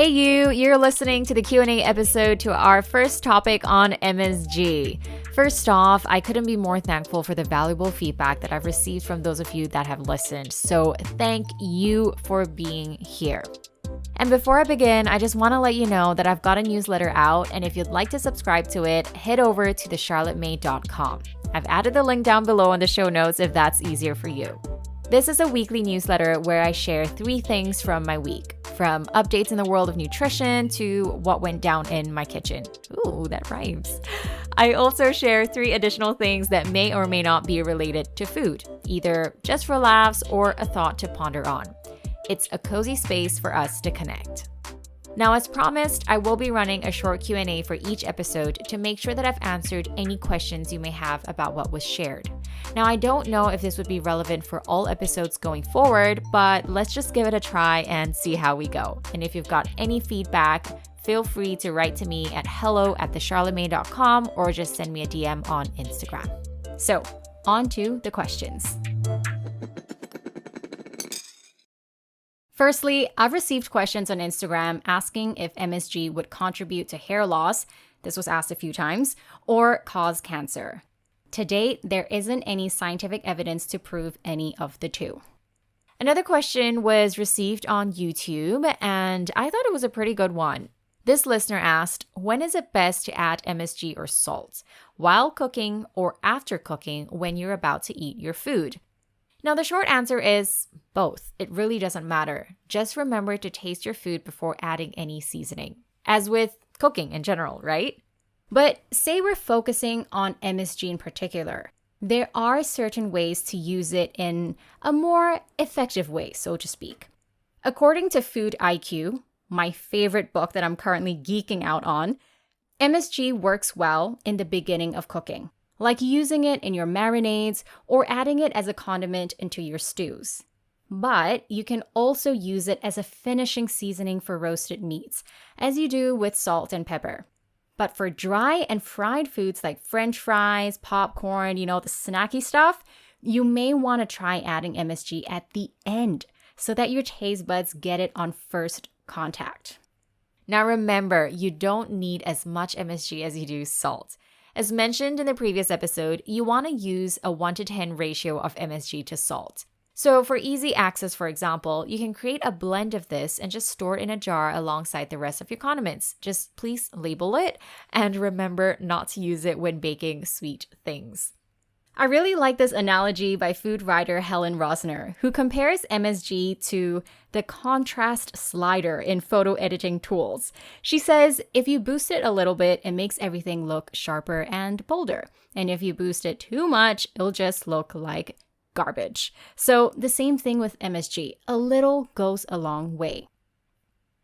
Hey you're listening to the Q&A episode to our first topic on MSG. First off, I couldn't be more thankful for the valuable feedback that I've received from those of you that have listened. So thank you for being here. And before I begin, I just want to let you know that I've got a newsletter out, and if you'd like to subscribe to it, head over to thecharlottemay.com. I've added the link down below in the show notes if that's easier for you. This is a weekly newsletter where I share 3 things from my week, from updates in the world of nutrition to what went down in my kitchen. Ooh, that rhymes. I also share 3 additional things that may or may not be related to food, either just for laughs or a thought to ponder on. It's a cozy space for us to connect. Now, as promised, I will be running a short Q&A for each episode to make sure that I've answered any questions you may have about what was shared. Now, I don't know if this would be relevant for all episodes going forward, but let's just give it a try and see how we go. And if you've got any feedback, feel free to write to me at hello@thecharlottemay.com or just send me a DM on Instagram. So, on to the questions. Firstly, I've received questions on Instagram asking if MSG would contribute to hair loss, this was asked a few times, or cause cancer. To date, there isn't any scientific evidence to prove any of the two. Another question was received on YouTube, and I thought it was a pretty good one. This listener asked, when is it best to add MSG or salt? While cooking or after cooking when you're about to eat your food? Now, the short answer is both. It really doesn't matter. Just remember to taste your food before adding any seasoning, as with cooking in general, right? But say we're focusing on MSG in particular. There are certain ways to use it in a more effective way, so to speak. According to Food IQ, my favorite book that I'm currently geeking out on, MSG works well in the beginning of cooking, like using it in your marinades or adding it as a condiment into your stews. But you can also use it as a finishing seasoning for roasted meats, as you do with salt and pepper. But for dry and fried foods like French fries, popcorn, the snacky stuff, you may want to try adding MSG at the end so that your taste buds get it on first contact. Now remember, you don't need as much MSG as you do salt. As mentioned in the previous episode, you want to use a 1-to-10 ratio of MSG to salt. So for easy access, for example, you can create a blend of this and just store it in a jar alongside the rest of your condiments. Just please label it and remember not to use it when baking sweet things. I really like this analogy by food writer Helen Rosner, who compares MSG to the contrast slider in photo editing tools. She says, if you boost it a little bit, it makes everything look sharper and bolder. And if you boost it too much, it'll just look like garbage. So the same thing with MSG. A little goes a long way.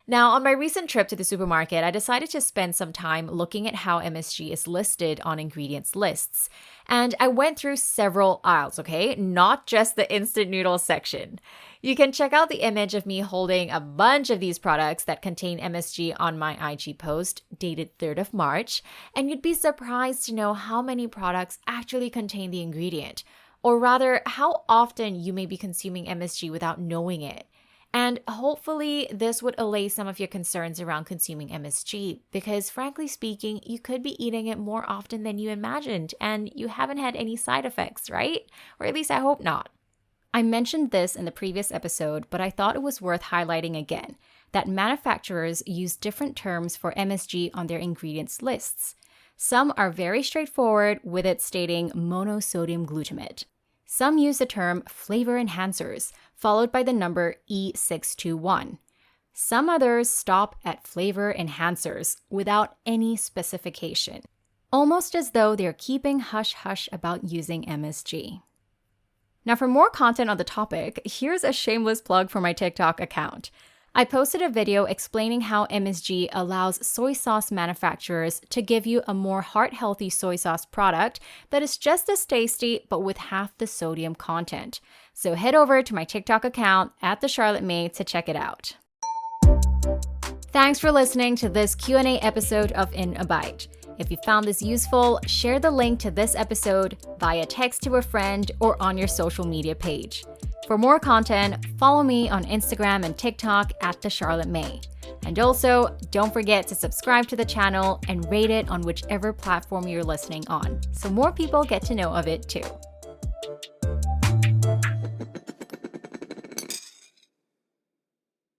Now, on my recent trip to the supermarket, I decided to spend some time looking at how MSG is listed on ingredients lists. And I went through several aisles, okay? Not just the instant noodles section. You can check out the image of me holding a bunch of these products that contain MSG on my IG post, dated 3rd of March, and you'd be surprised to know how many products actually contain the ingredient, or rather, how often you may be consuming MSG without knowing it. And hopefully this would allay some of your concerns around consuming MSG because frankly speaking, you could be eating it more often than you imagined and you haven't had any side effects, right? Or at least I hope not. I mentioned this in the previous episode, but I thought it was worth highlighting again, that manufacturers use different terms for MSG on their ingredients lists. Some are very straightforward with it stating monosodium glutamate. Some use the term flavor enhancers, followed by the number E621. Some others stop at flavor enhancers without any specification, almost as though they're keeping hush-hush about using MSG. Now, for more content on the topic, here's a shameless plug for my TikTok account. I posted a video explaining how MSG allows soy sauce manufacturers to give you a more heart-healthy soy sauce product that is just as tasty but with half the sodium content. So head over to my TikTok account @thecharlottemay to check it out. Thanks for listening to this Q&A episode of In a Bite. If you found this useful, share the link to this episode via text to a friend or on your social media page. For more content, follow me on Instagram and TikTok at The Charlotte May. And also, don't forget to subscribe to the channel and rate it on whichever platform you're listening on, so more people get to know of it too.